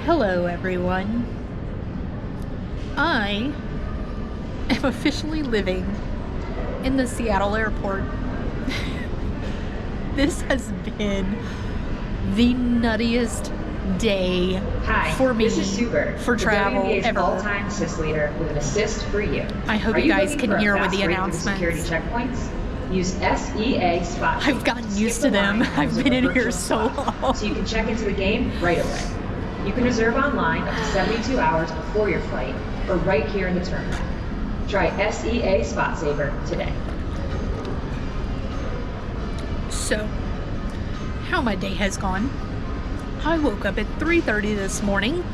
Hello, everyone. I am officially living in the Seattle airport. This has been the nuttiest day for me for travel ever. All-time assist leader with an assist for you. I hope you guys can hear with the announcements. Security checkpoints. Use SEA spot. I've gotten used to them. I've been in here so long. So you can check into the game right away. You can reserve online up to 72 hours before your flight or right here in the terminal. Try SEA Spot Saver today. So, how my day has gone. I woke up at 3:30 this morning,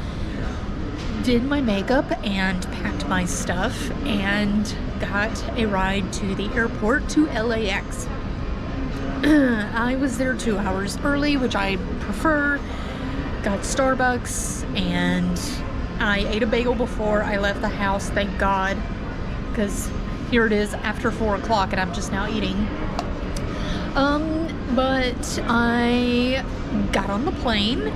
did my makeup and packed my stuff, and got a ride to the airport to LAX. I was there 2 hours early, which I prefer. Got Starbucks, and I ate a bagel before I left the house, thank God, because here it is after 4 o'clock and I'm just now eating. But I got on the plane,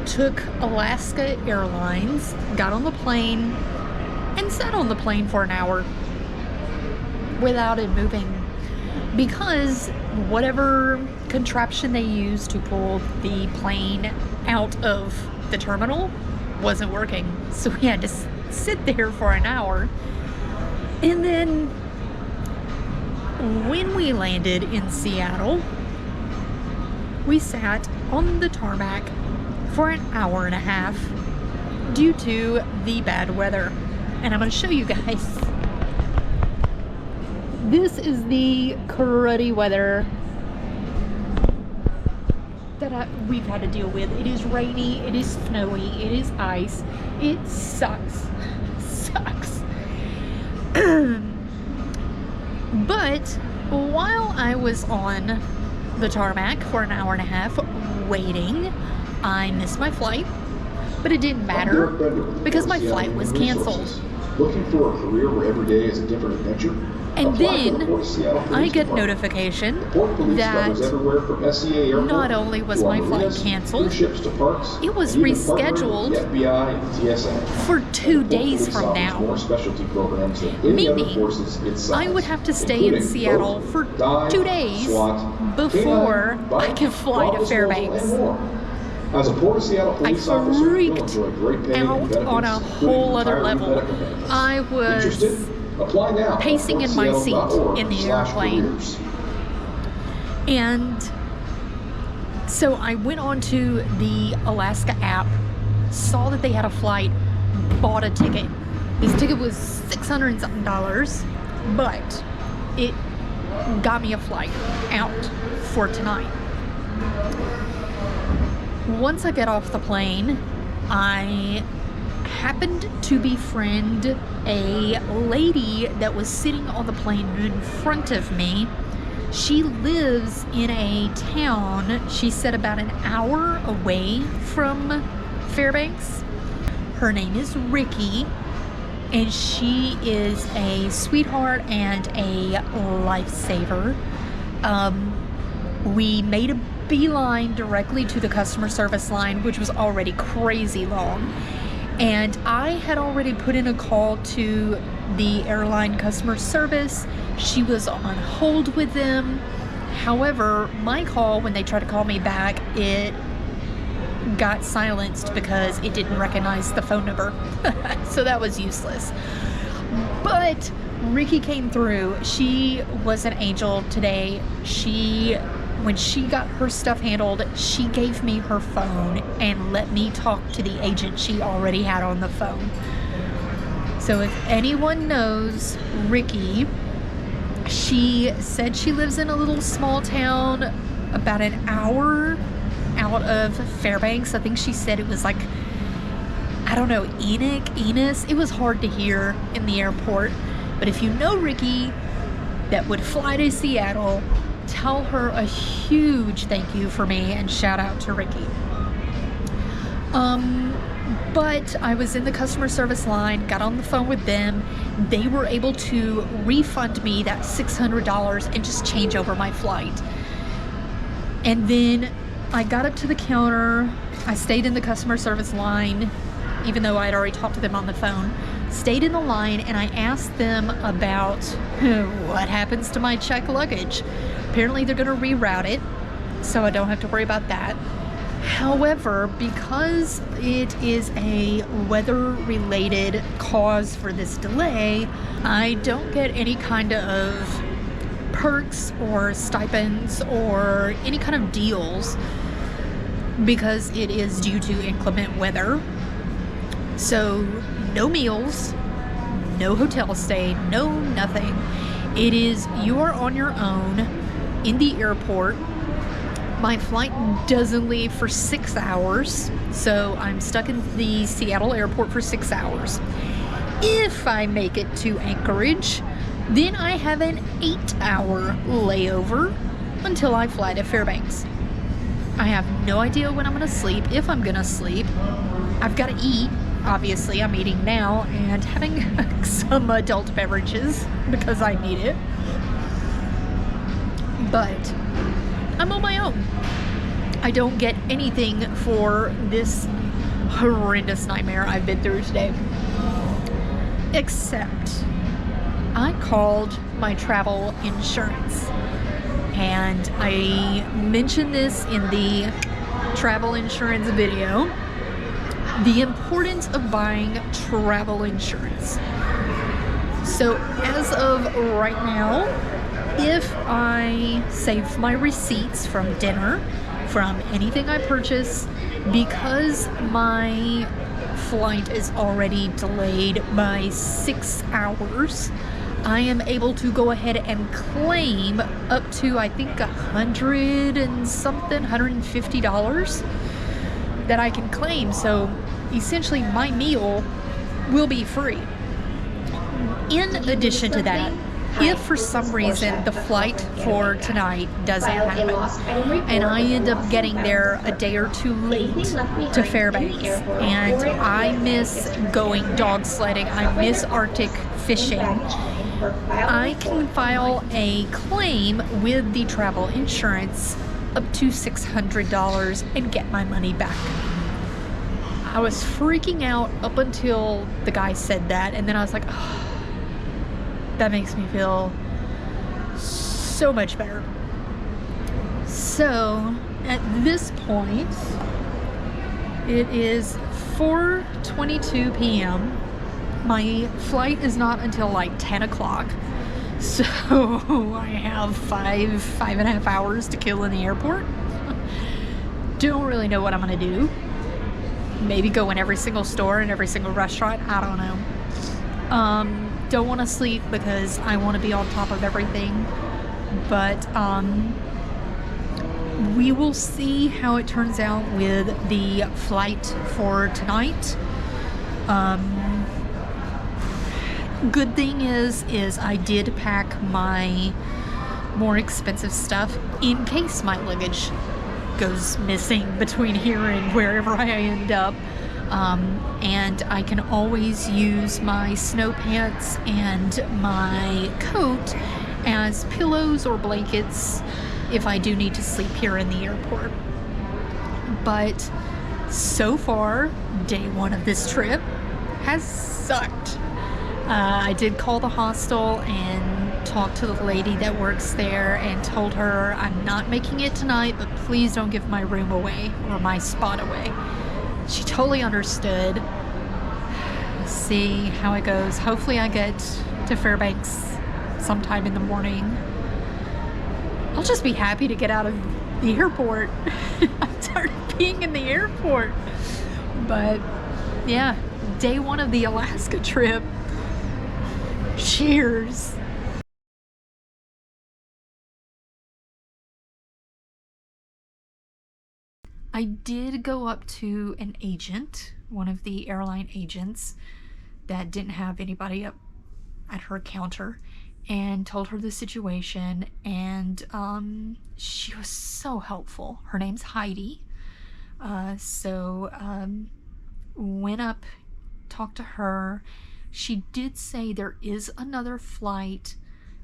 took Alaska Airlines, got on the plane, and sat on the plane for an hour without it moving, because whatever contraption they used to pull the plane out of the terminal wasn't working. So we had to sit there for an hour. And then when we landed in Seattle, we sat on the tarmac for an hour and a half due to the bad weather. And I'm going to show you guys. This is the cruddy weather that we've had to deal with. It is rainy, it is snowy, it is ice. It sucks. Sucks. But while I was on the tarmac for an hour and a half waiting, I missed my flight. But it didn't matter because my flight was canceled. Looking for a career where every day is a different adventure? And then I get notification that not only was my flight canceled, it was rescheduled for 2 days from now. Meaning, I would have to stay in Seattle for 2 days before I can fly to Fairbanks. As a Port of Seattle police officer, freaked out on a whole other level. I was pacing in my seat in the airplane. And so I went onto the Alaska app, saw that they had a flight, bought a ticket. This ticket was $600 and something, but it got me a flight out for tonight. Once I got off the plane, I happened to befriend a lady that was sitting on the plane in front of me. She lives in a town, she said, about an hour away from Fairbanks. Her name is Ricky, and she is a sweetheart and a lifesaver. We made a beeline directly to the customer service line, which was already crazy long. And I had already put in a call to the airline customer service. She was on hold with them. However, my call, when they tried to call me back, it got silenced because it didn't recognize the phone number. So that was useless. But Ricky came through. She was an angel today. When she got her stuff handled, she gave me her phone and let me talk to the agent she already had on the phone. So if anyone knows Ricky, she said she lives in a little small town about an hour out of Fairbanks. I think she said it was like, I don't know, Enos. It was hard to hear in the airport. But if you know Ricky that would fly to Seattle, tell her a huge thank you for me and shout out to Ricky. But I was in the customer service line, got on the phone with them. They were able to refund me that $600 and just change over my flight. And then I got up to the counter. I stayed in the customer service line, even though I had already talked to them on the phone. Stayed in the line, and I asked them about what happens to my checked luggage. Apparently they're going to reroute it, so I don't have to worry about that. However, because it is a weather-related cause for this delay, I don't get any kind of perks or stipends or any kind of deals because it is due to inclement weather. So no meals, no hotel stay, no nothing. It is you are on your own in the airport. My flight doesn't leave for 6 hours, so I'm stuck in the Seattle airport for 6 hours. If I make it to Anchorage, then I have an 8-hour layover until I fly to Fairbanks. I have no idea when I'm gonna sleep, if I'm gonna sleep. I've gotta eat. Obviously, I'm eating now and having some adult beverages because I need it. But I'm on my own. I don't get anything for this horrendous nightmare I've been through today. Except I called my travel insurance. And I mentioned this in the travel insurance video. The importance of buying travel insurance. So as of right now, if I save my receipts from dinner, from anything I purchase, because my flight is already delayed by 6 hours, I am able to go ahead and claim up to, I think, $100 and something, $150 that I can claim. So essentially my meal will be free. In addition to that, if for some reason the flight for tonight doesn't happen and I end up getting there a day or two late to Fairbanks and I miss going dog sledding, I miss Arctic fishing, I can file a claim with the travel insurance up to $600 and get my money back. I was freaking out up until the guy said that, and then I was like, oh, that makes me feel so much better. So at this point, it is 4:22 p.m. My flight is not until like 10 o'clock. So I have five and a half hours to kill in the airport. Don't really know what I'm gonna do. Maybe go in every single store and every single restaurant. I don't know. Don't want to sleep because I want to be on top of everything. But we will see how it turns out with the flight for tonight. Good thing is I did pack my more expensive stuff in case my luggage goes missing between here and wherever I end up. And I can always use my snow pants and my coat as pillows or blankets if I do need to sleep here in the airport. But so far, day one of this trip has sucked. I did call the hostel and talk to the lady that works there and told her I'm not making it tonight, but please don't give my room away or my spot away. She totally understood. See how it goes. Hopefully I get to Fairbanks sometime in the morning. I'll just be happy to get out of the airport. I'm tired of being in the airport. But yeah, day one of the Alaska trip. Cheers. I did go up to an agent, one of the airline agents that didn't have anybody up at her counter, and told her the situation, and she was so helpful. Her name's Heidi. Went up, talked to her. She did say there is another flight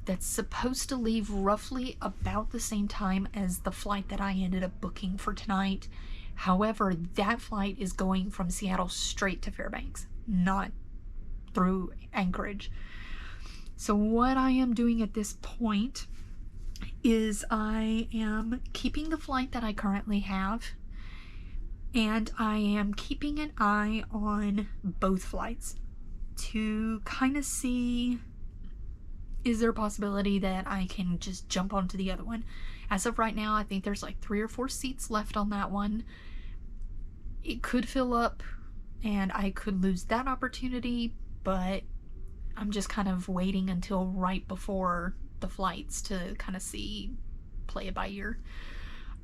that's supposed to leave roughly about the same time as the flight that I ended up booking for tonight. However, that flight is going from Seattle straight to Fairbanks, not through Anchorage. So what I am doing at this point is I am keeping the flight that I currently have, and I am keeping an eye on both flights to kind of see, is there a possibility that I can just jump onto the other one? As of right now, I think there's like 3 or 4 seats left on that one. It could fill up and I could lose that opportunity, but I'm just kind of waiting until right before the flights to kind of play it by ear.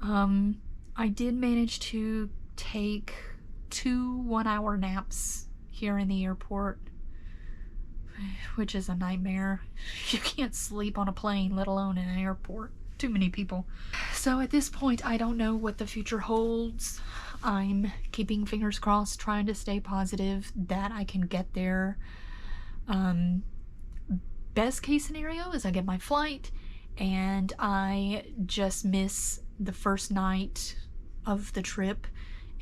I did manage to take 2 1-hour naps here in the airport, which is a nightmare. You can't sleep on a plane, let alone in an airport. Too many people. So at this point, I don't know what the future holds. I'm keeping fingers crossed, trying to stay positive that I can get there. Best case scenario is I get my flight and I just miss the first night of the trip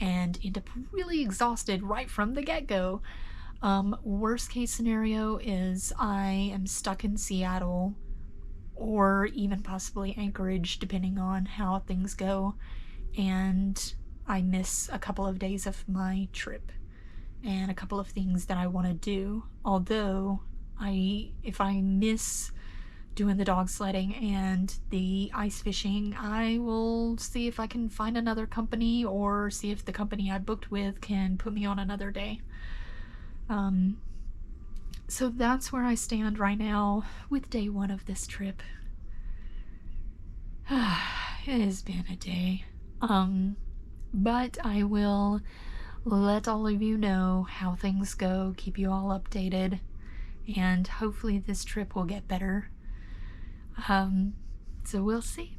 and end up really exhausted right from the get-go. Worst case scenario is I am stuck in Seattle or even possibly Anchorage, depending on how things go, and I miss a couple of days of my trip and a couple of things that I want to do. Although if I miss doing the dog sledding and the ice fishing, I will see if I can find another company or see if the company I booked with can put me on another day. So that's where I stand right now with day 1 of this trip. It has been a day. But I will let all of you know how things go, keep you all updated, and hopefully this trip will get better. So we'll see.